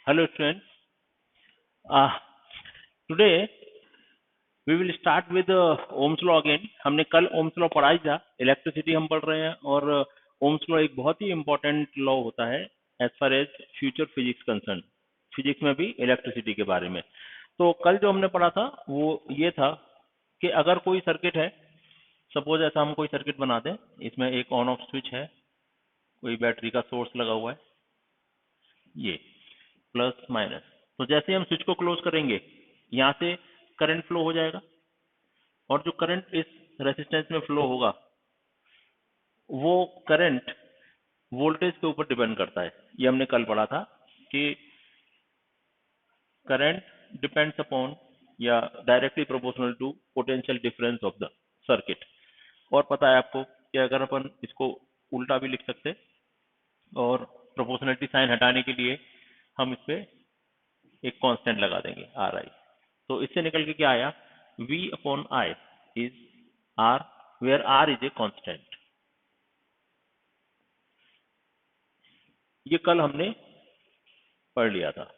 Hello students. Today we will start with Ohm's law again. हमने कल Ohm's law पढ़ा ही था. इलेक्ट्रिसिटी हम पढ़ रहे हैं और Ohm's law एक बहुत ही इम्पोर्टेंट लॉ होता है as far as future physics concern. Physics में भी इलेक्ट्रिसिटी के बारे में. तो कल जो हमने पढ़ा था वो ये था कि अगर कोई सर्किट है, सपोज ऐसा हम कोई सर्किट बना दें, इसमें एक ऑन ऑफ स्विच है, कोई बैटरी का सोर्स लगा हुआ है, ये प्लस माइनस. तो जैसे हम स्विच को क्लोज करेंगे यहाँ से करंट फ्लो हो जाएगा और जो करंट इस रेजिस्टेंस में फ्लो होगा वो करंट वोल्टेज के ऊपर डिपेंड करता है. ये हमने कल पढ़ा था कि करंट डिपेंड्स अपॉन या directly proportional to potential difference of the circuit. और पता है आपको कि अगर अपन इसको उल्टा भी लिख सकते और प्रोपोर्शनलिटी साइन हटाने के लिए हम इस पे एक कांस्टेंट लगा देंगे आर आई. तो इससे निकल के क्या आया, V upon I is R, where R is a constant. ये कल हमने पढ़ लिया था.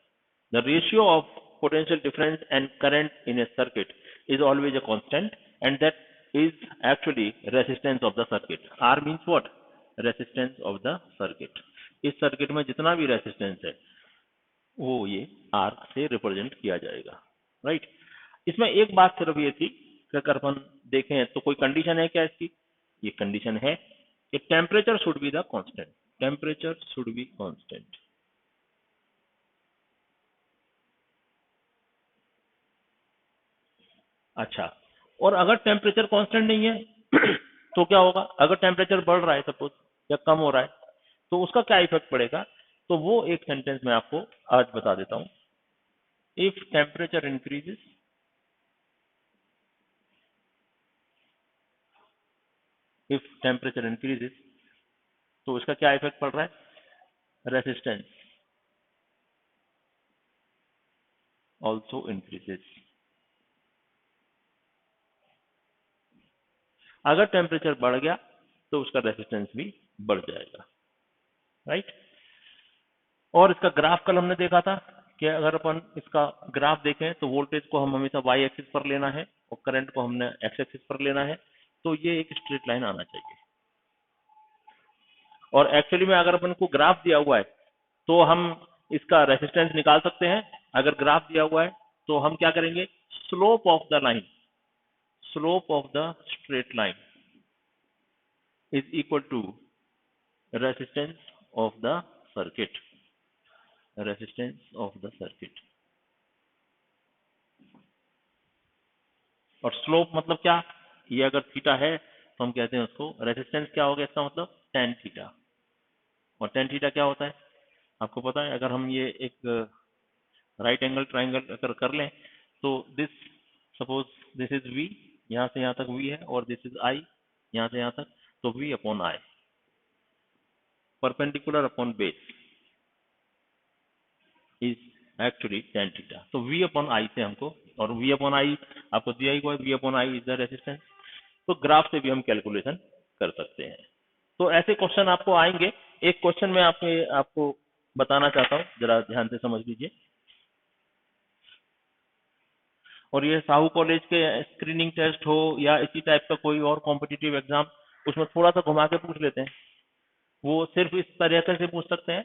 The ratio of potential difference and current in a circuit is always a constant and that is actually resistance of the circuit. R means what? Resistance of the circuit. इस circuit में जितना भी रेजिस्टेंस है वो ये R से represent किया जाएगा, राइट. इसमें एक बात सिर्फ ये थी कि अगर अपन देखें तो कोई कंडीशन है क्या इसकी? ये कंडीशन है कि temperature should be the constant. Temperature should be constant. अच्छा, और अगर टेम्परेचर कांस्टेंट नहीं है तो क्या होगा? अगर टेम्परेचर बढ़ रहा है सपोज या कम हो रहा है तो उसका क्या इफेक्ट पड़ेगा? तो वो एक सेंटेंस में आपको आज बता देता हूं. If temperature increases, if temperature increases तो इसका क्या इफेक्ट पड़ रहा है? Resistance also increases. अगर टेम्परेचर बढ़ गया तो उसका रेजिस्टेंस भी बढ़ जाएगा, राइट. और इसका ग्राफ कल हमने देखा था कि अगर अपन इसका ग्राफ देखें तो वोल्टेज को हम हमेशा वाई एक्सिस पर लेना है और करंट को हमने एक्स एक्सिस पर लेना है. तो ये एक स्ट्रेट लाइन आना चाहिए. और एक्चुअली में अगर अपन को ग्राफ दिया हुआ है तो हम इसका रेजिस्टेंस निकाल सकते हैं. अगर ग्राफ दिया हुआ है तो हम क्या करेंगे? Slope of the line, slope of the straight line is equal to resistance of the circuit. Resistance of the circuit. और स्लोप मतलब क्या? ये अगर थीटा है तो हम कहते हैं उसको रेजिस्टेंस. क्या हो गया इसका मतलब? Tan theta. और टेन थीटा क्या होता है आपको पता है? अगर हम ये एक राइट एंगल ट्राइंगल अगर कर लें तो this, suppose this is V, यहाँ से यहाँ तक V है, और दिस इज I, यहाँ से यहाँ तक, तो V upon I perpendicular upon base is actually tan theta. तो V अपॉन I से हमको, और V अपॉन I आपको दिया ही हुआ है, V upon I is the resistance. तो ग्राफ से भी हम कैलकुलेशन कर सकते हैं. तो ऐसे क्वेश्चन आपको आएंगे. एक क्वेश्चन मैं आपको बताना चाहता हूँ, जरा ध्यान से समझ लीजिए. और ये साहू कॉलेज के स्क्रीनिंग टेस्ट हो या इसी टाइप का कोई और कॉम्पिटिटिव एग्जाम, उसमें थोड़ा सा घुमा के पूछ लेते हैं. वो सिर्फ इस तरीके से पूछ सकते हैं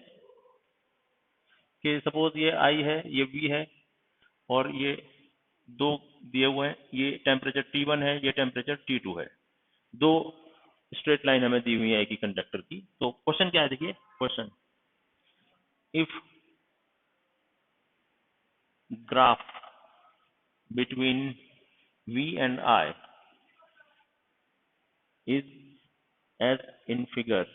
कि सपोज ये I है, ये V है, और ये दो दिए हुए हैं, ये टेम्परेचर T1 है, ये टेम्परेचर T2 है. दो स्ट्रेट लाइन हमें दी हुई है एक ही कंडक्टर की. तो क्वेश्चन क्या है? देखिए question, if graph between V and I is as in figure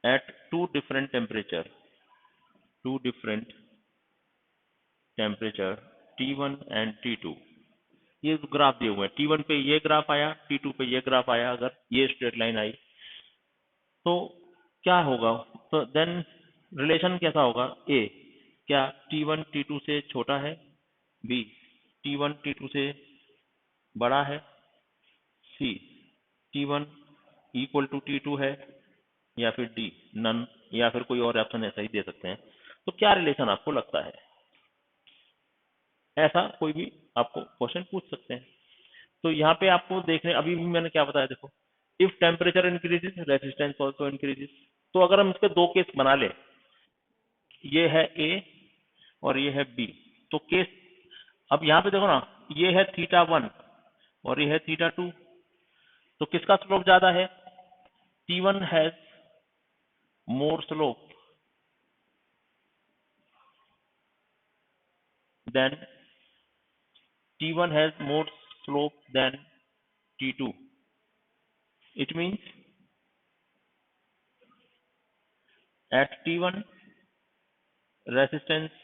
at two different temperature T1 and T2. ये ग्राफ दिए हुए हैं. T1 पे ये ग्राफ आया, T2 पे ये ग्राफ आया. अगर ये स्ट्रेट लाइन आई तो क्या होगा? तो देन रिलेशन कैसा होगा? A, क्या T1 T2 से छोटा है? B, T1 T2 से बड़ा है? C, T1 equal to T2 है? या फिर D, नन या फिर कोई और ऑप्शन ऐसा ही दे सकते हैं। तो क्या रिलेशन आपको लगता है, ऐसा कोई भी आपको क्वेश्चन पूछ सकते हैं। तो यहाँ पे आपको देखने, अभी भी मैंने क्या बताया देखो, if temperature increases resistance also increases. तो अगर हम इसके दो केस बना ले, ये है ए और ये है बी, तो केस, अब यहाँ पे देखो ना, ये है θ1 और ये है θ2, तो किसका स्लोप ज्यादा है? T1 has more slope than T1 has more slope than T2. It means at T1 resistance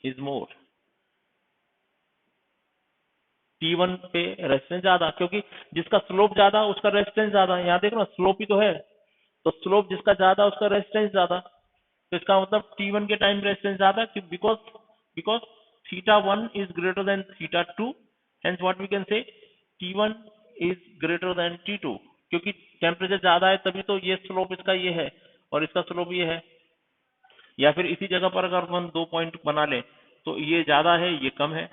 is more. T1 पे रेजिस्टेंस ज्यादा, क्योंकि जिसका स्लोप ज्यादा उसका रेजिस्टेंस ज्यादा। यहाँ देखो ना, स्लोप ही तो है, तो स्लोप जिसका ज्यादा उसका रेजिस्टेंस ज्यादा। तो इसका मतलब T1 के टाइम रेजिस्टेंस ज्यादा, because because θ1 is greater than θ2, hence what we can say T1 is greater than T2। क्योंकि टेम्परेचर ज्यादा है तभी तो ये स्लोप इसका ये है और इसका स्लोप ये है। या फिर इसी जगह पर अगर हम दो पॉइंट बना लें तो ये ज्यादा है ये कम है,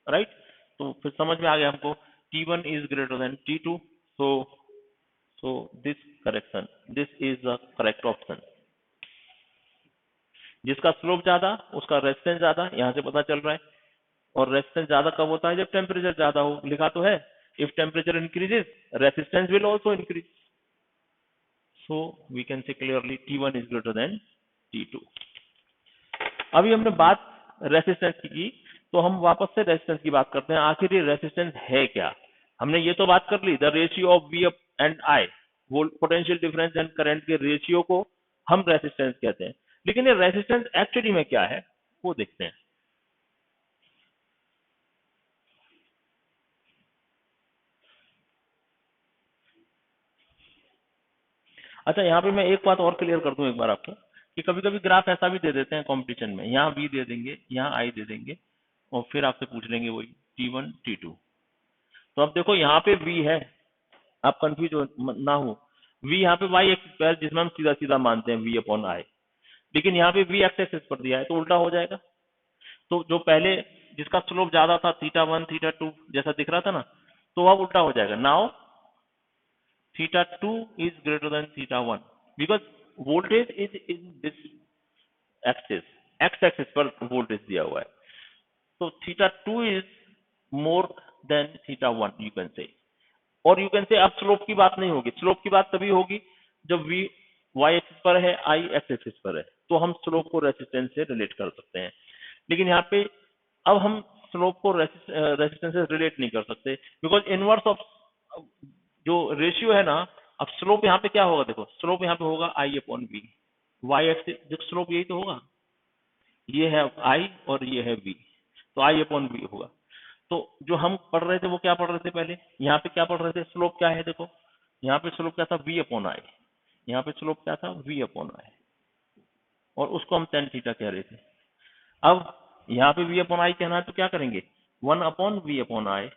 राइट। तो फिर समझ में आ गया हमको, T1 is greater than T2, so this is the correct option। जिसका स्लोप ज्यादा उसका रेजिस्टेंस ज्यादा, यहाँ से पता चल रहा है। और रेजिस्टेंस ज्यादा कब होता है? जब टेम्परेचर ज्यादा हो। लिखा तो है, if temperature increases resistance will also increase, so we can say clearly T1 is greater than T2। अभी हमने बात रेजिस्टेंस की, तो हम वापस से रेजिस्टेंस की बात करते हैं। आखिर ये रेजिस्टेंस है क्या? हमने ये तो बात कर ली, the ratio of V and I, volt potential difference and current के रेशियो को हम रेजिस्टेंस कहते हैं। लेकिन ये रेजिस्टेंस एक्चुअली में क्या है वो देखते हैं। अच्छा, यहाँ पे मैं एक बात और क्लियर कर दूं एक बार आपको, कि कभी कभी ग्राफ ऐसा भी दे देते हैं कंपटीशन में, यहाँ V दे देंगे, यहाँ I दे देंगे, और फिर आपसे पूछ लेंगे वही T1 T2। तो अब देखो यहाँ पे V है, आप कंफ्यूज ना हो, V यहाँ पे Y एक्सिस पर, जिसमें हम सीधा सीधा मानते हैं V अपॉन I, लेकिन यहाँ पे V एक्स एक्सिस पर दिया है तो उल्टा हो जाएगा। तो जो पहले जिसका स्लोप ज्यादा था θ1 θ2 जैसा दिख रहा था ना, तो अब उल्टा हो जाएगा। Now θ2 is greater than θ1 because voltage is in this axis, x axis पर वोल्टेज दिया हुआ है, तो θ2 is more than θ1 you can say। और यू कैन से अब स्लोप की बात नहीं होगी, स्लोप की बात तभी होगी जब V y एक्सिस पर है, I x एक्सिस पर है, तो हम स्लोप को रेजिस्टेंस से रिलेट कर सकते हैं। लेकिन यहाँ पे अब हम स्लोप को रेजिस्टेंस से रिलेट नहीं कर सकते, बिकॉज इनवर्स ऑफ जो रेशियो है ना, अब स्लोप यहाँ पे क्या होगा? देखो स्लोप यहाँ पे होगा I upon V, y axis जो स्लोप यही तो होगा, ये है I और ये है V, तो I अपॉन V होगा। तो जो हम पढ़ रहे थे वो क्या पढ़ रहे थे पहले, यहाँ पे क्या पढ़ रहे थे? स्लोप क्या है? देखो यहाँ पे स्लोप क्या था? V अपॉन I, यहाँ पे स्लोप क्या था? V अपॉन I, और उसको हम tan थीटा कह रहे थे। अब यहाँ पे V अपॉन I कहना है तो क्या करेंगे? 1 अपॉन V अपॉन I,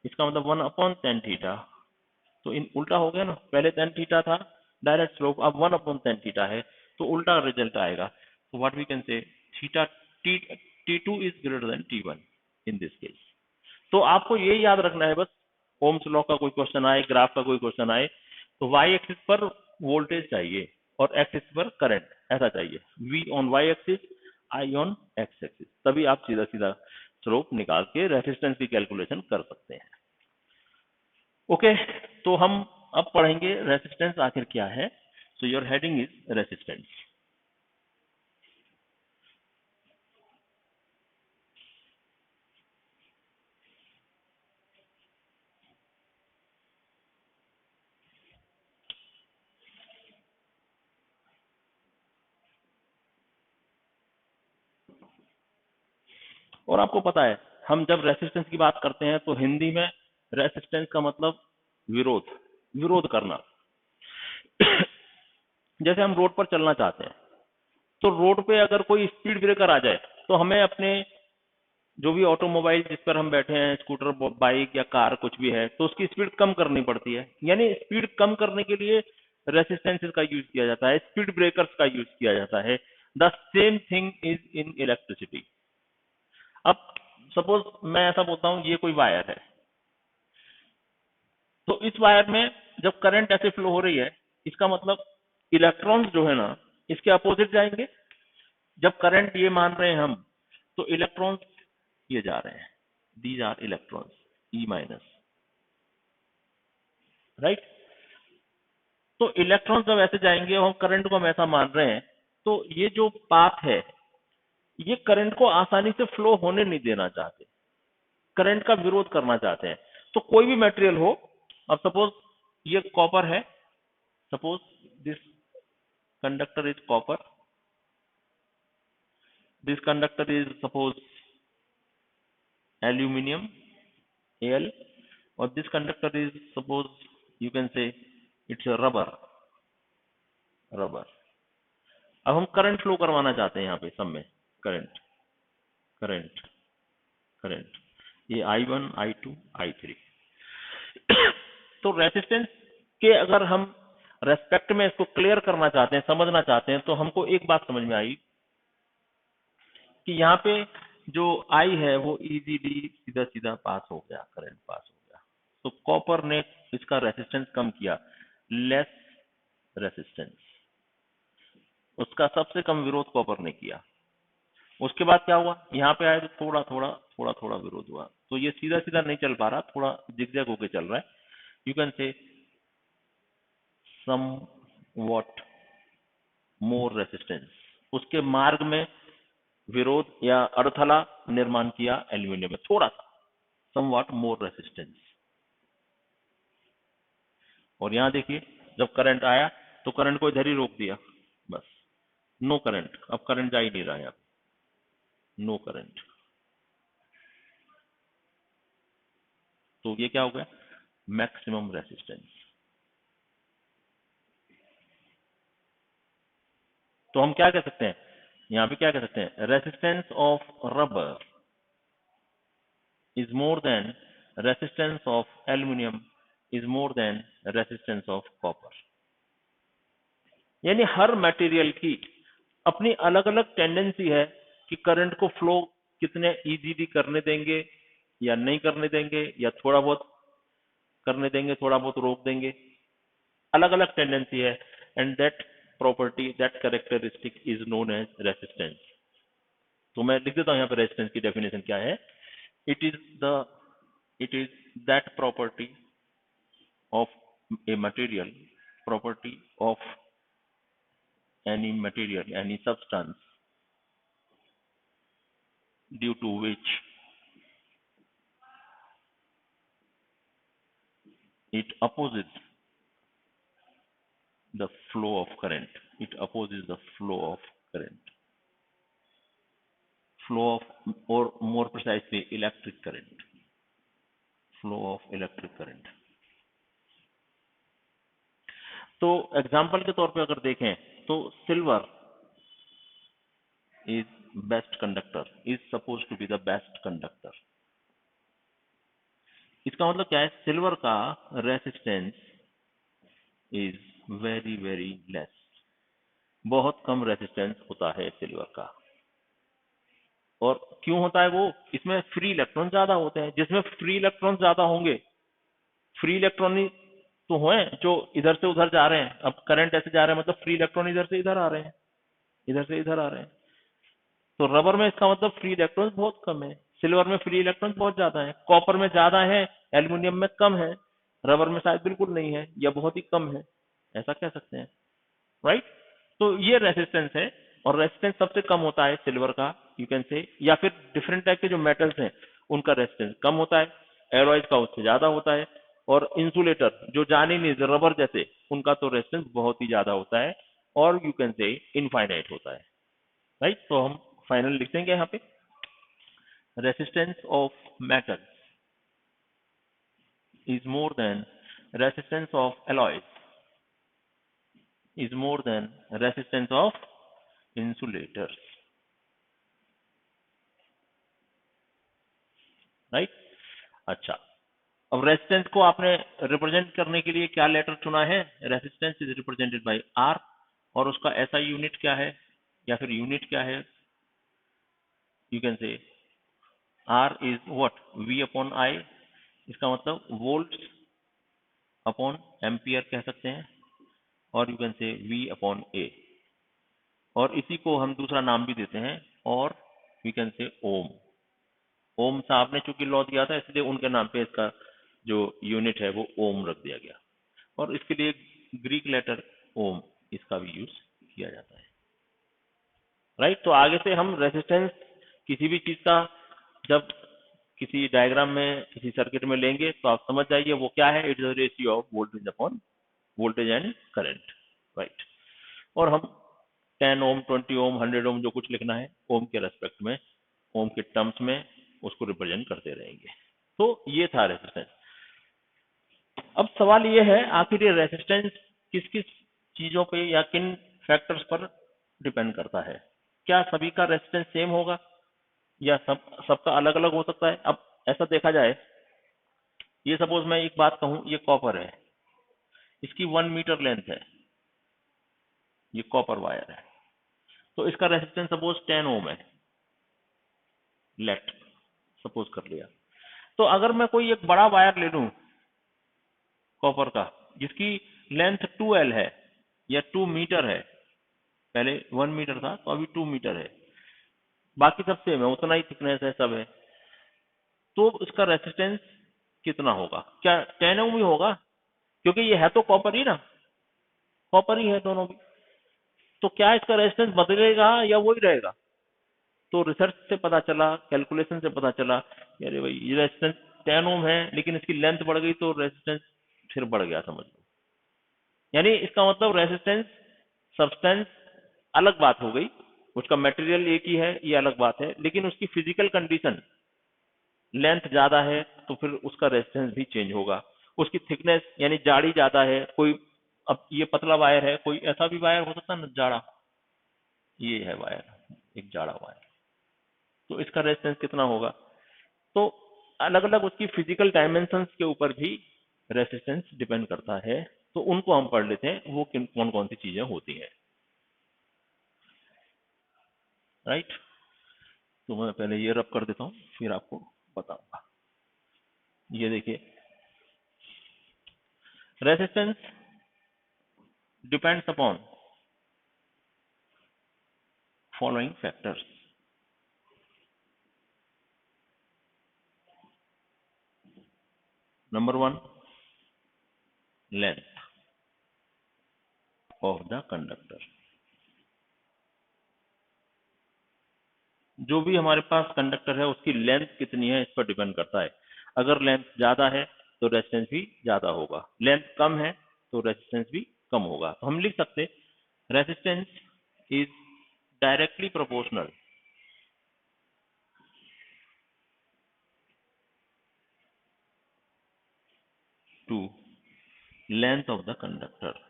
इसका मतलब 1 अपॉन tan थीटा। तो इन उल्टा हो गया ना, पहले tan थीटा था डायरेक्ट स्लोप, अब 1 अपॉन tan थीटा है, तो उल्टा रिजल्ट आएगा। तो what we can say, theta T2 is greater than T1 in this case. तो आपको ये याद रखना है बस, ओम्स लॉ का कोई क्वेश्चन आए, ग्राफ का कोई क्वेश्चन आए, तो y एक्सिस पर वोल्टेज चाहिए और x एक्सिस पर करंट, ऐसा चाहिए। V on y axis, I on x axis, तभी आप सीधा सीधा स्लोप निकाल के रेजिस्टेंस की कैलकुलेशन कर सकते हैं। ओके, तो हम अब पढ़ेंगे रेजिस्टेंस आखिर क्या है। So your heading is resistance. और आपको पता है, हम जब रेजिस्टेंस की बात करते हैं तो हिंदी में रेजिस्टेंस का मतलब विरोध, विरोध करना। जैसे हम रोड पर चलना चाहते हैं, तो रोड पे अगर कोई स्पीड ब्रेकर आ जाए तो हमें अपने जो भी ऑटोमोबाइल जिस पर हम बैठे हैं, स्कूटर, बाइक या कार कुछ भी है, तो उसकी स्पीड कम करनी पड़ती है। यानी स्पीड कम करने के लिए रेसिस्टेंसेस का यूज किया जाता है, स्पीड ब्रेकर्स का यूज किया जाता है। The same thing is in electricity. अब सपोज मैं ऐसा बोलता हूं ये कोई वायर है, तो इस वायर में जब करंट ऐसे फ्लो हो रही है, इसका मतलब इलेक्ट्रॉन्स जो है ना इसके अपोजिट जाएंगे। जब करंट ये मान रहे हैं हम, तो इलेक्ट्रॉन्स ये जा रहे हैं, these are electrons, E minus, right. तो इलेक्ट्रॉन्स जब ऐसे जाएंगे और हम करंट को हम ऐसा मान रहे हैं, तो ये जो पाथ है ये करंट को आसानी से फ्लो होने नहीं देना चाहते, करंट का विरोध करना चाहते हैं। तो कोई भी मटेरियल हो, अब सपोज ये कॉपर है, suppose this conductor is copper, this conductor is suppose aluminium Al, और this conductor is suppose you can से इट्स रबर, रबर। अब हम करंट फ्लो करवाना चाहते हैं यहाँ पे सब में, करंट करंट करंट, ये I1 I2 I3। तो रेसिस्टेंस के अगर हम रेस्पेक्ट में इसको क्लियर करना चाहते हैं, समझना चाहते हैं, तो हमको एक बात समझ में आई कि यहाँ पे जो I है वो इजीली सीधा सीधा पास हो गया, करंट पास हो गया। तो कॉपर ने इसका रेसिस्टेंस कम किया, लेस रेसिस्टेंस, उसका सबसे कम विरोध कॉपर ने किया। उसके बाद क्या हुआ, यहाँ पे आए तो थोड़ा थोड़ा थोड़ा थोड़ा विरोध हुआ, तो ये सीधा सीधा नहीं चल पा रहा, थोड़ा जिगजैग होके चल रहा है, यू कैन से सम वॉट मोर रेसिस्टेंस। उसके मार्ग में विरोध या अड़थला निर्माण किया एल्यूमिनियम में, थोड़ा सा, सम वॉट मोर रेसिस्टेंस। और यहां देखिए जब करंट आया तो करंट को इधर ही रोक दिया, बस नो करंट, अब करंट जा ही नहीं रहा है, नो करंट। तो ये क्या हो गया, मैक्सिमम रेसिस्टेंस। तो हम क्या कह सकते हैं, यहां पे क्या कह सकते हैं, resistance of rubber is more than resistance of aluminum is more than resistance of copper। यानी हर मटेरियल की अपनी अलग अलग टेंडेंसी है कि करंट को फ्लो कितने इजीली करने देंगे या नहीं करने देंगे, या थोड़ा बहुत करने देंगे, थोड़ा बहुत रोक देंगे, अलग अलग टेंडेंसी है। And that property, that characteristic is known as resistance. तो मैं लिख देता हूं यहाँ पे रेजिस्टेंस की डेफिनेशन क्या है। It is the it is that property of a material, property of any material, any substance, due to which it opposes the flow of current, it opposes the flow of current, flow of, or more precisely electric current, flow of electric current। तो example के तौर पे अगर देखें तो silver is best conductor, is suppose to be the best conductor. इसका मतलब क्या है, सिल्वर का resistance is very very less, बहुत कम रेसिस्टेंस होता है सिल्वर का। और क्यों होता है वो, इसमें फ्री इलेक्ट्रॉन ज्यादा होते हैं, जिसमें फ्री इलेक्ट्रॉन ज्यादा होंगे, फ्री इलेक्ट्रॉन ही तो हैं जो इधर से उधर जा रहे हैं। अब करंट ऐसे जा रहा है मतलब फ्री इलेक्ट्रॉन इधर से इधर आ रहे हैं, इधर से इधर आ रहे हैं। तो रबर में इसका मतलब फ्री इलेक्ट्रॉन बहुत कम है, सिल्वर में फ्री इलेक्ट्रॉन बहुत ज्यादा है, कॉपर में ज्यादा है, एल्यूमिनियम में कम है, रबर में शायद बिल्कुल नहीं है या बहुत ही कम है, ऐसा कह सकते हैं, राइट। तो ये रेसिस्टेंस है, और रेसिस्टेंस सबसे कम होता है सिल्वर का, यू कैन से, या फिर डिफरेंट टाइप के जो मेटल्स हैं उनका रेसिस्टेंस कम होता है, एलॉयज का उससे ज्यादा होता है, और इंसुलेटर जो जाने नहीं रबर जैसे, उनका तो रेसिस्टेंस बहुत ही ज्यादा होता है, और यू कैन से इनफाइनाइट होता है, राइट। तो हम फाइनल लिख देंगे यहाँ पे, resistance of metal is more than resistance of alloys is more than resistance of insulators, right। अच्छा, अब रेजिस्टेंस को आपने रिप्रेजेंट करने के लिए क्या लेटर चुना है? Resistance is represented by R, और उसका एसआई यूनिट क्या है या फिर यूनिट क्या है? You can say R is what, V upon I, इसका मतलब वोल्ट अपॉन एम्पियर कह सकते हैं, और you can say V upon A, और इसी को हम दूसरा नाम भी देते हैं, और वी कैन से ओम। ओम साहब ने चूंकि लॉ दिया था इसलिए उनके नाम पे इसका जो यूनिट है वो ओम रख दिया गया, और इसके लिए ग्रीक लेटर ओम इसका भी यूज किया जाता है। राइट, तो आगे से हम रेजिस्टेंस किसी भी चीज का जब किसी डायग्राम में किसी सर्किट में लेंगे तो आप समझ जाइए वो क्या है, it is ratio of voltage upon voltage and current. Right, और हम 10 ओम, 20 ओम, 100 ओम जो कुछ लिखना है ओम के रेस्पेक्ट में, ओम के टर्म्स में उसको रिप्रेजेंट करते रहेंगे। तो ये था रेजिस्टेंस। अब सवाल ये है आखिर ये रेजिस्टेंस किस किस चीजों पे या किन फैक्टर्स पर डिपेंड करता है? क्या सभी का रेजिस्टेंस सेम होगा या सबका अलग अलग हो सकता है? अब ऐसा देखा जाए, ये सपोज मैं एक बात कहूं, ये कॉपर है, इसकी 1 मीटर लेंथ है, ये कॉपर वायर है, तो इसका रेजिस्टेंस सपोज 10 ओम है, लेट सपोज कर लिया। तो अगर मैं कोई एक बड़ा वायर ले लूं कॉपर का जिसकी लेंथ 2L है या 2 मीटर है, पहले 1 मीटर था तो अभी 2 मीटर है, बाकी सब सेम है, उतना ही थिकनेस है, सब है, तो इसका रेजिस्टेंस कितना होगा? क्या 10 ओम ही होगा? क्योंकि ये है तो कॉपर ही ना, कॉपर ही है दोनों भी, तो क्या इसका रेजिस्टेंस बदलेगा या वही रहेगा? तो रिसर्च से पता चला, कैलकुलेशन से पता चला, अरे भाई ये रेजिस्टेंस 10 ओम है लेकिन इसकी लेंथ बढ़ गई तो रेजिस्टेंस फिर बढ़ गया, समझ लो। यानी इसका मतलब रेजिस्टेंस सब्सटेंस अलग बात हो गई, उसका मटेरियल एक ही है ये अलग बात है, लेकिन उसकी फिजिकल कंडीशन, लेंथ ज्यादा है तो फिर उसका रेजिस्टेंस भी चेंज होगा, उसकी थिकनेस यानी जाड़ी ज्यादा है, कोई अब ये पतला वायर है, कोई ऐसा भी वायर हो सकता है ना जाड़ा, ये है वायर एक जाड़ा वायर, तो इसका रेजिस्टेंस कितना होगा? तो अलग अलग उसकी फिजिकल डायमेंशंस के ऊपर भी रेजिस्टेंस डिपेंड करता है, तो उनको हम पढ़ लेते हैं वो किन कौन कौन सी चीजें होती हैं। राइट, तो मैं पहले ये रब कर देता हूं फिर आपको बताऊंगा। ये देखिए, resistance depends upon following factors. Number 1, length of the conductor. जो भी हमारे पास कंडक्टर है उसकी लेंथ कितनी है इस पर डिपेंड करता है। अगर लेंथ ज्यादा है तो रेजिस्टेंस भी ज्यादा होगा, लेंथ कम है तो रेजिस्टेंस भी कम होगा। तो हम लिख सकते resistance is directly proportional to length of the conductor.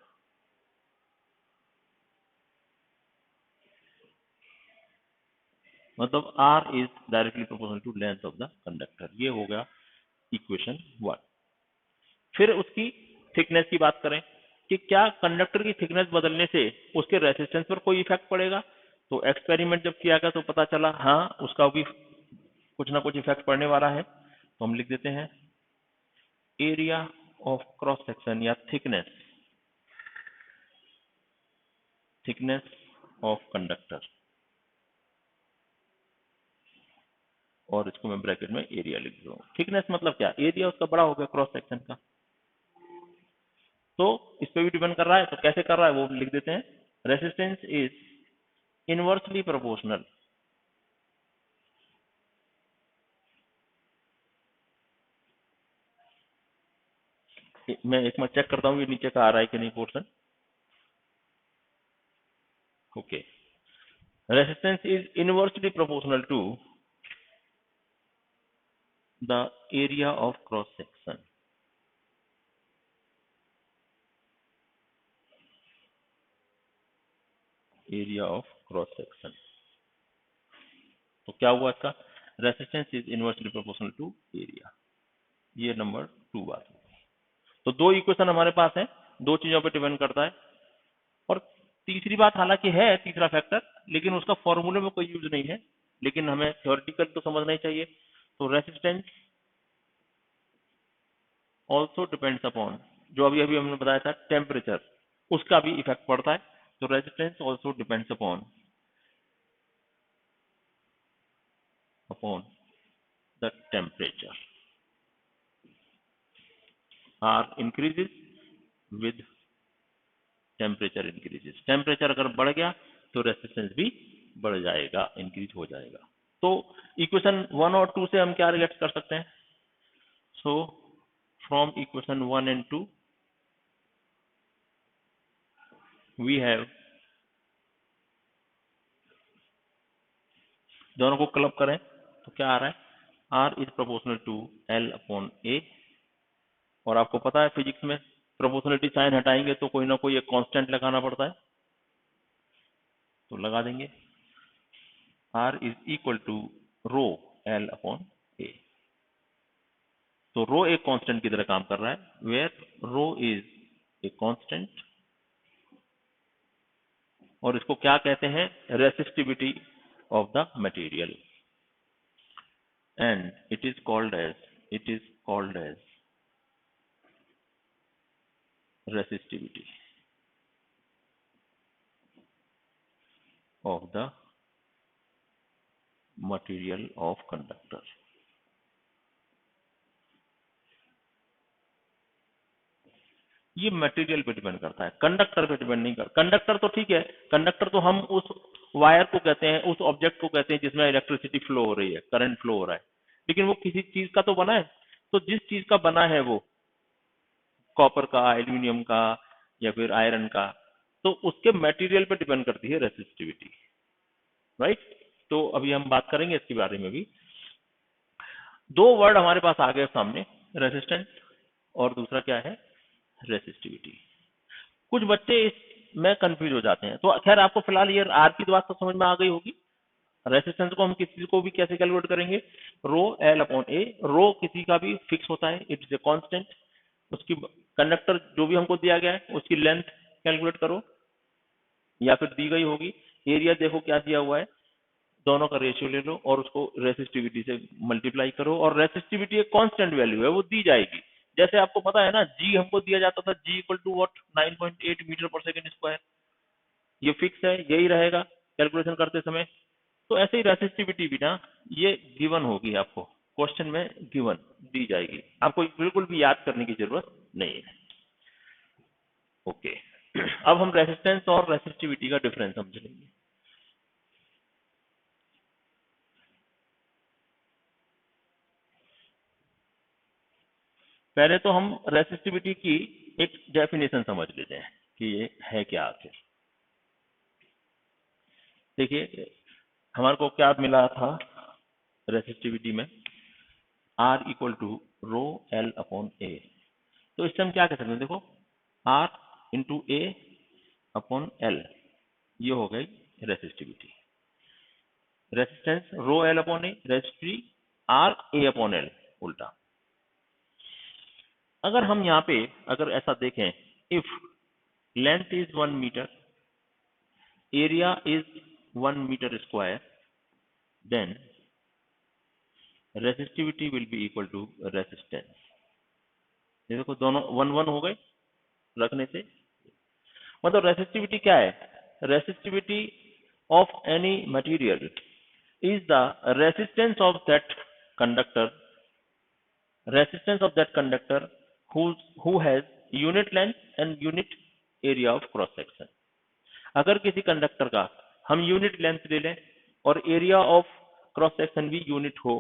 मतलब R is directly proportional to length of the conductor. ये हो गया इक्वेशन 1। फिर उसकी थिकनेस की बात करें कि क्या कंडक्टर की थिकनेस बदलने से उसके रेजिस्टेंस पर कोई इफेक्ट पड़ेगा? तो एक्सपेरिमेंट जब किया गया तो पता चला हाँ उसका भी कुछ ना कुछ इफेक्ट पड़ने वाला है। तो हम लिख देते हैं एरिया ऑफ क्रॉस सेक्शन या थिकनेस, थिकनेस ऑफ कंडक्टर, और इसको मैं ब्रैकेट में एरिया लिख दूँ। थिकनेस मतलब क्या, एरिया उसका बड़ा हो गया क्रॉस सेक्शन का, तो इस पे भी डिपेंड कर रहा है। तो कैसे कर रहा है वो लिख देते हैं, रेजिस्टेंस इज इनवर्सली प्रोपोर्शनल मैं एक बार चेक करता हूँ ये नीचे का आ रहा है कि नहीं portion. Okay, resistance is inversely proportional to the area of cross section. Area of cross section, तो क्या हुआ इसका, resistance is inversely proportional to area. ये नंबर 2 बार। तो 2 इक्वेशन हमारे पास है, 2 चीजों पे डिपेंड करता है। और तीसरी बात, हालांकि है तीसरा फैक्टर, लेकिन उसका फॉर्मूले में कोई यूज नहीं है, लेकिन हमें थ्योरेटिकल तो समझना ही चाहिए। तो रेसिस्टेंस ऑल्सो डिपेंड्स अपॉन, जो अभी अभी हमने बताया था टेम्परेचर, उसका भी इफेक्ट पड़ता है। तो resistance also depends upon the temperature. R increases with temperature increases. Temperature अगर बढ़ गया तो रेजिस्टेंस भी बढ़ जाएगा, इंक्रीज हो जाएगा। तो इक्वेशन 1 और 2 से हम क्या रिलेट कर सकते हैं? So from equation 1 and 2 we have, दोनों को क्लब करें तो क्या आ रहा है? R is proportional to L upon A. और आपको पता है फिजिक्स में प्रोपोर्शनलिटी साइन हटाएंगे तो कोई ना कोई एक कांस्टेंट लगाना पड़ता है, तो लगा देंगे। R is equal to rho L upon A. तो रो एक कांस्टेंट की तरह काम कर रहा है, where rho is a constant, और इसको क्या कहते हैं? Resistivity of the material, and it is called as resistivity of the material of conductor। ये मटेरियल पे डिपेंड करता है, कंडक्टर पे डिपेंड नहीं करता। कंडक्टर तो ठीक है, कंडक्टर तो हम उस वायर को कहते हैं, उस ऑब्जेक्ट को कहते हैं जिसमें इलेक्ट्रिसिटी फ्लो हो रही है, करंट फ्लो हो रहा है, लेकिन वो किसी चीज का तो बना है। तो जिस चीज का बना है वो कॉपर का, एल्यूमिनियम का या फिर आयरन का, तो उसके मटेरियल पे डिपेंड करती है रेसिस्टिविटी, राइट। तो अभी हम बात करेंगे इसके बारे में भी। 2 वर्ड हमारे पास आ गए सामने, रेसिस्टेंस और दूसरा क्या है? रेसिस्टिविटी। कुछ बच्चे इसमें कंफ्यूज हो जाते हैं, तो खैर आपको फिलहाल ये आर की बात तो समझ में आ गई होगी। रेसिस्टेंस को हम किसी को भी कैसे कैलकुलेट करेंगे? रो एल अपॉन ए। रो किसी का भी फिक्स होता है, इट इज ए कांस्टेंट। उसकी कंडक्टर जो भी हमको दिया गया है उसकी लेंथ कैलकुलेट करो, या फिर दी गई होगी। एरिया देखो क्या दिया हुआ है, दोनों का रेशियो ले लो और उसको रेसिस्टिविटी से मल्टीप्लाई करो, और रेसिस्टिविटी एक कांस्टेंट वैल्यू है, वो दी जाएगी। जैसे आपको पता है ना, जी हमको दिया जाता था, जी इक्वल टू व्हाट, 9.8 मीटर पर सेकंड स्क्वायर। ये फिक्स है, यही रहेगा कैलकुलेशन करते समय। तो ऐसे ही रेसिस्टिविटी भी ना, ये गिवन होगी, आपको क्वेश्चन में गिवन दी जाएगी, आपको बिल्कुल भी याद करने की जरूरत नहीं है। ओके, अब हम रेसिस्टेंस और रेसिस्टिविटी का डिफरेंस समझेंगे। पहले तो हम रेसिस्टिविटी की एक डेफिनेशन समझ लेते हैं कि ये है क्या आखिर। देखिए, हमारे को क्या मिला था रेसिस्टिविटी में? R equal to rho L upon A. तो इससे हम क्या कह सकते हैं? देखो, R into A upon L, ये हो गई resistivity. Resistance rho L upon A, resistivity R A upon L, उल्टा। अगर हम यहाँ पे अगर ऐसा देखें, if length is 1 metre, area is 1 meter square, then resistivity will be equal to resistance। ये देखो दोनों 1 1 हो गए रखने से। मतलब रेसिस्टिविटी क्या है? Resistivity of any material is the resistance of that conductor, resistance of that conductor who has unit length and unit area of cross section। अगर किसी कंडक्टर का हम यूनिट लेंथ ले लें और एरिया ऑफ क्रॉस सेक्शन भी unit हो,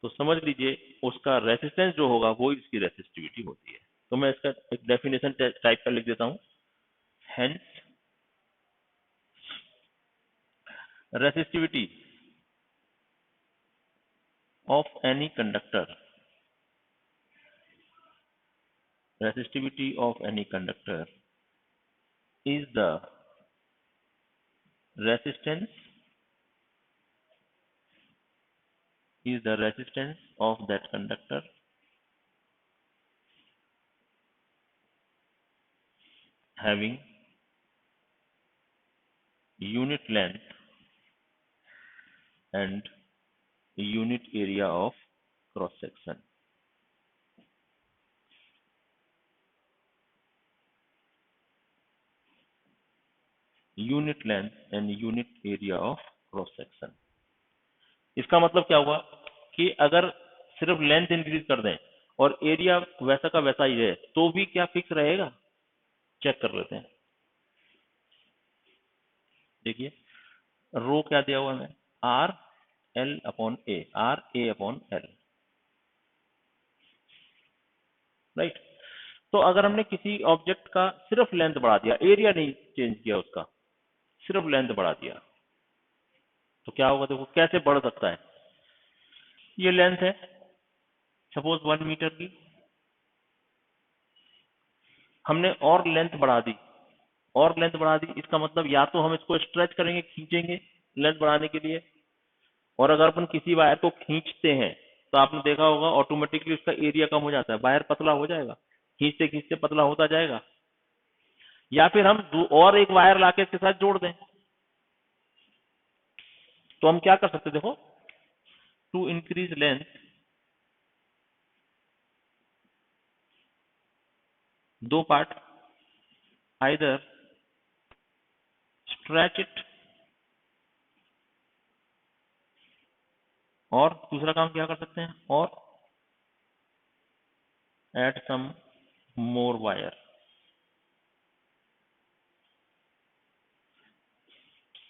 तो समझ लीजिए उसका रेसिस्टेंस जो होगा वो इसकी रेसिस्टिविटी होती है। तो मैं इसका एक डेफिनेशन टाइप का लिख देता हूं। Hence resistivity of any conductor, resistivity of any conductor is the resistance of that conductor having unit length and unit area of cross section. Unit length and unit area of cross section. इसका मतलब क्या हुआ कि अगर सिर्फ length increase कर दें और एरिया वैसा का वैसा ही है तो भी क्या फिक्स रहेगा, चेक कर लेते हैं। देखिए रो क्या दिया हुआ है, R L upon A, R A upon L, right. तो अगर हमने किसी ऑब्जेक्ट का सिर्फ लेंथ बढ़ा दिया, एरिया नहीं चेंज किया उसका, सिर्फ लेंथ बढ़ा दिया, तो क्या होगा, देखो कैसे बढ़ सकता है। ये लेंथ है सपोज 1 मीटर की, हमने और लेंथ बढ़ा दी, और लेंथ बढ़ा दी, इसका मतलब या तो हम इसको स्ट्रेच करेंगे, खींचेंगे लेंथ बढ़ाने के लिए, और अगर अपन किसी वायर को खींचते हैं तो आपने देखा होगा ऑटोमेटिकली उसका एरिया कम हो जाता है, वायर पतला हो जाएगा, खींचते खींचते पतला होता जाएगा। या फिर हम और एक वायर लाके इसके साथ जोड़ दें, तो हम क्या कर सकते हैं, देखो टू इंक्रीज लेंथ दो पार्ट, आइदर स्ट्रेच इट, और दूसरा काम क्या कर सकते हैं, और ऐड सम मोर वायर,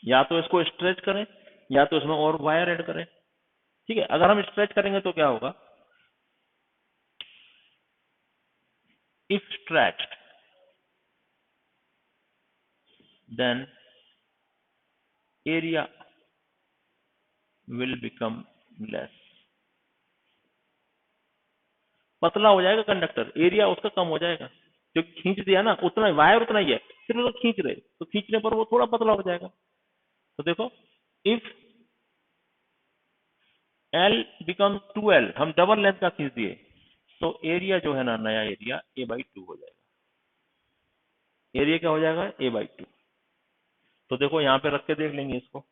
या तो इसको स्ट्रेच करें या तो इसमें और वायर ऐड करें। ठीक है, अगर हम स्ट्रेच करेंगे तो क्या होगा, if stretched then area will become less, पतला हो जाएगा कंडक्टर, एरिया उसका कम हो जाएगा, जो खींच दिया ना उतना वायर उतना ही है, सिर्फ वो खींच रहे, तो खींचने पर वो थोड़ा पतला हो जाएगा। तो देखो इफ एल बिकम 2L, हम डबल लेंथ का खींच दिए, तो एरिया जो है ना, नया एरिया A/2 हो जाएगा, एरिया क्या हो जाएगा, A/2। तो देखो यहाँ पे रख के देख लेंगे इसको,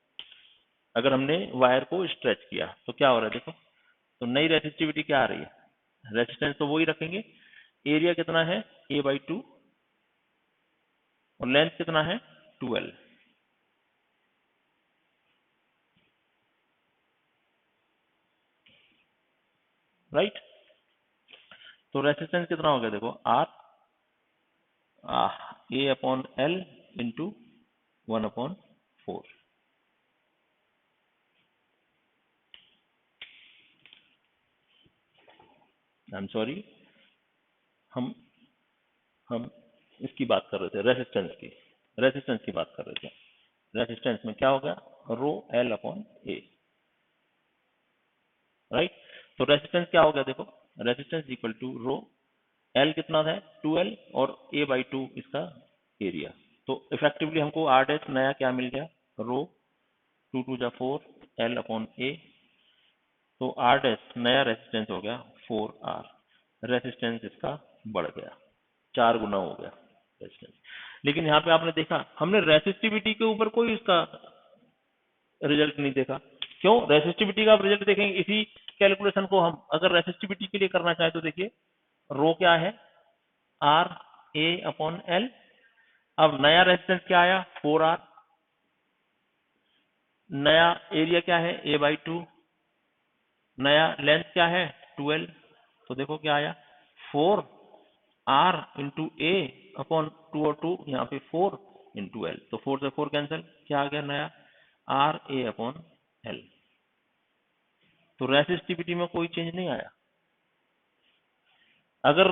अगर हमने वायर को स्ट्रेच किया तो क्या हो रहा है, देखो तो नई रेसिस्टिविटी क्या आ रही है, रेजिस्टेंस तो वही रखेंगे, एरिया कितना है A/2 और लेंथ कितना है 2L, राइट। तो रेसिस्टेंस कितना हो गया, देखो R A/L into 1/4। I am sorry, हम इसकी बात कर रहे थे, रेसिस्टेंस की बात कर रहे थे। रेसिस्टेंस में क्या हो गया, रो L/A, राइट। तो रेसिस्टेंस क्या हो गया, देखो resistance equal to rho, L कितना था 2L और A/2 इसका एरिया, तो इफेक्टिवली हमको R डैश नया क्या मिल गया, रो 2 2 जा 4 L/A, तो R डैश नया रेसिस्टेंस हो गया 4R, रेसिस्टेंस इसका बढ़ गया, 4 गुना हो गया रेजिस्टेंस। लेकिन यहाँ पे आपने देखा हमने रेसिस्टिविटी के ऊपर कोई इसका रिजल्ट नहीं देखा, क्यों, रेसिस्टिविटी का रिजल्ट देखेंगे इसी कैलकुलेशन को हम अगर रेसिस्टिविटी के लिए करना चाहे तो देखिए रो क्या है RA/L, अब नया रेजिस्टेंस क्या आया 4R, नया एरिया क्या है A/2, नया लेंथ क्या है 2L, तो देखो क्या आया 4R इंटू A अपॉन 2 और 2 यहाँ पे 4 इंटू L, तो 4 से 4 कैंसिल, क्या आ गया नया RA/L। तो रेसिस्टिविटी में कोई चेंज नहीं आया। अगर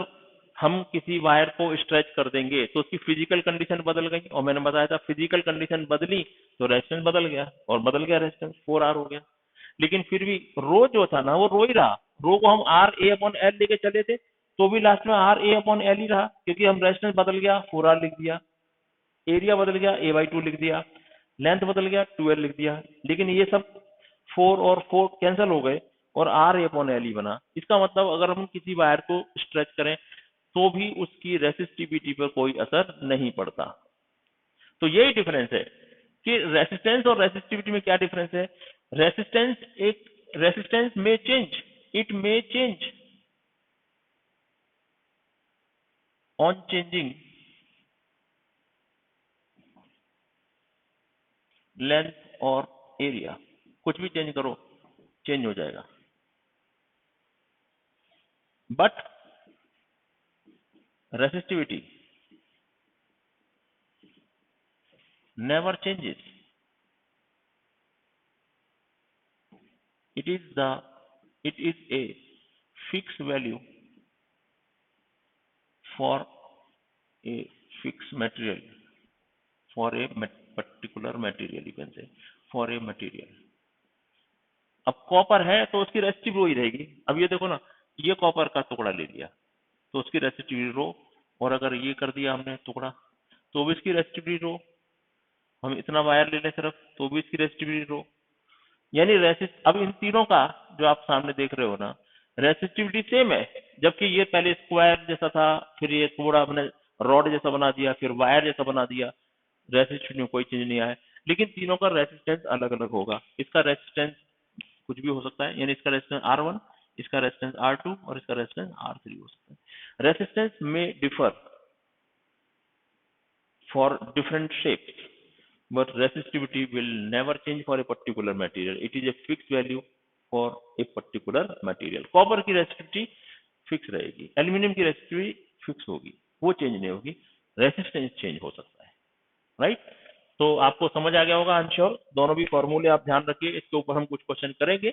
हम किसी वायर को स्ट्रेच कर देंगे तो उसकी फिजिकल कंडीशन बदल गई, और मैंने बताया था फिजिकल कंडीशन बदली तो रेजिस्टेंस बदल गया, और बदल गया रेजिस्टेंस 4R हो गया। लेकिन फिर भी रो जो था ना वो रो ही रहा, रो को हम RA/L लेके चले थे तो भी लास्ट में RA/L ही रहा, क्योंकि हम रेजिस्टेंस बदल गया 4R लिख दिया, एरिया बदल गया A/2 लिख दिया, लेंथ बदल गया 2L लिख दिया, लेकिन ये सब 4 और 4 कैंसिल हो गए और RA/L ही बना। इसका मतलब अगर हम किसी वायर को स्ट्रेच करें तो भी उसकी रेसिस्टिविटी पर कोई असर नहीं पड़ता। तो यही डिफरेंस है कि रेसिस्टेंस और रेसिस्टिविटी में क्या डिफरेंस है। रेसिस्टेंस में change, it may change on changing length और एरिया, कुछ भी चेंज करो चेंज हो जाएगा। But resistivity never changes, it is the it is a fixed value for a fixed material, for a particular material, you can say for a material। अब copper है तो उसकी रेसिस्टिविटी वही रहेगी। अब ये देखो ना, ये कॉपर का टुकड़ा ले लिया तो उसकी रेसिस्टिविटी रो, और अगर ये कर दिया हमने टुकड़ा तो भी इसकी रेसिस्टिविटी रो। हम इतना वायर ले लें सिर्फ तो भी इसकी रेसिस्टिविटी रो। यानी रेसिस्ट, अब इन तीनों का जो आप सामने देख रहे हो ना, रेसिस्टिविटी सेम है। जबकि ये पहले स्क्वायर जैसा था, फिर ये थोड़ा हमने रॉड जैसा बना दिया, फिर वायर जैसा बना दिया, रेसिस्टिविटी में कोई चेंज नहीं आया। लेकिन तीनों का रेसिस्टेंस अलग अलग होगा। इसका रेसिस्टेंस कुछ भी हो सकता है, यानी इसका रेसिस्टेंस R1, इसका रेसिस्टेंस R2 और इसका रेसिस्टेंस R3 हो सकता है। रेसिस्टेंस में differ for different shapes, but resistivity will never change for a particular material. It is a fixed value for a particular material. Copper की रेसिस्टिविटी फिक्स रहेगी, aluminium की resistivity fix होगी, वो change नहीं होगी, रेसिस्टेंस चेंज हो सकता है। राइट? तो आपको समझ आ गया होगा, आई एम श्योर। दोनों भी फॉर्मूले आप ध्यान रखिए, इसके ऊपर हम कुछ क्वेश्चन करेंगे।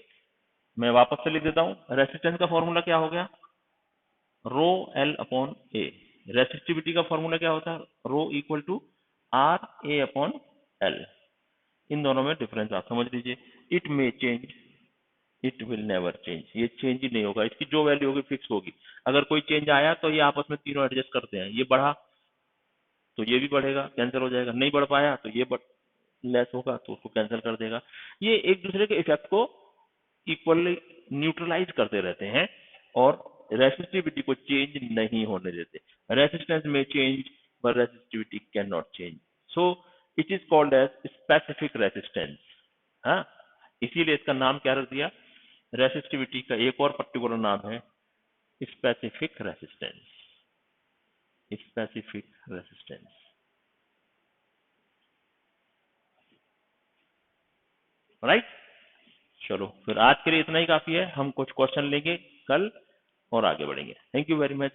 मैं वापस से लिख देता हूं। रेसिस्टेंस का फॉर्मूला क्या हो गया, rho L upon A. Resistivity का फॉर्मूला क्या होता है, rho equal to R A upon L. इन दोनों में डिफरेंस आप समझ लीजिए। It may change, it will never change, ये चेंज ही नहीं होगा, इसकी जो वैल्यू होगी फिक्स होगी। अगर कोई चेंज आया तो ये आपस में तीनों एडजस्ट करते हैं, ये बढ़ा तो ये भी बढ़ेगा, कैंसिल हो जाएगा, नहीं बढ़ पाया तो ये लेस होगा तो उसको कैंसिल कर देगा। ये एक दूसरे के इफेक्ट को इक्वली न्यूट्रलाइज करते रहते हैं और रेसिस्टिविटी को चेंज नहीं होने देते। रेसिस्टेंस में change but resistivity cannot change, so it is called as specific resistance। हाँ, इसीलिए इसका नाम क्या रख दिया, रेसिस्टिविटी का एक और पर्टिकुलर नाम है specific resistance. Specific resistance. Right? चलो फिर आज के लिए इतना ही काफी है, हम कुछ क्वेश्चन लेंगे कल और आगे बढ़ेंगे। Thank you very much.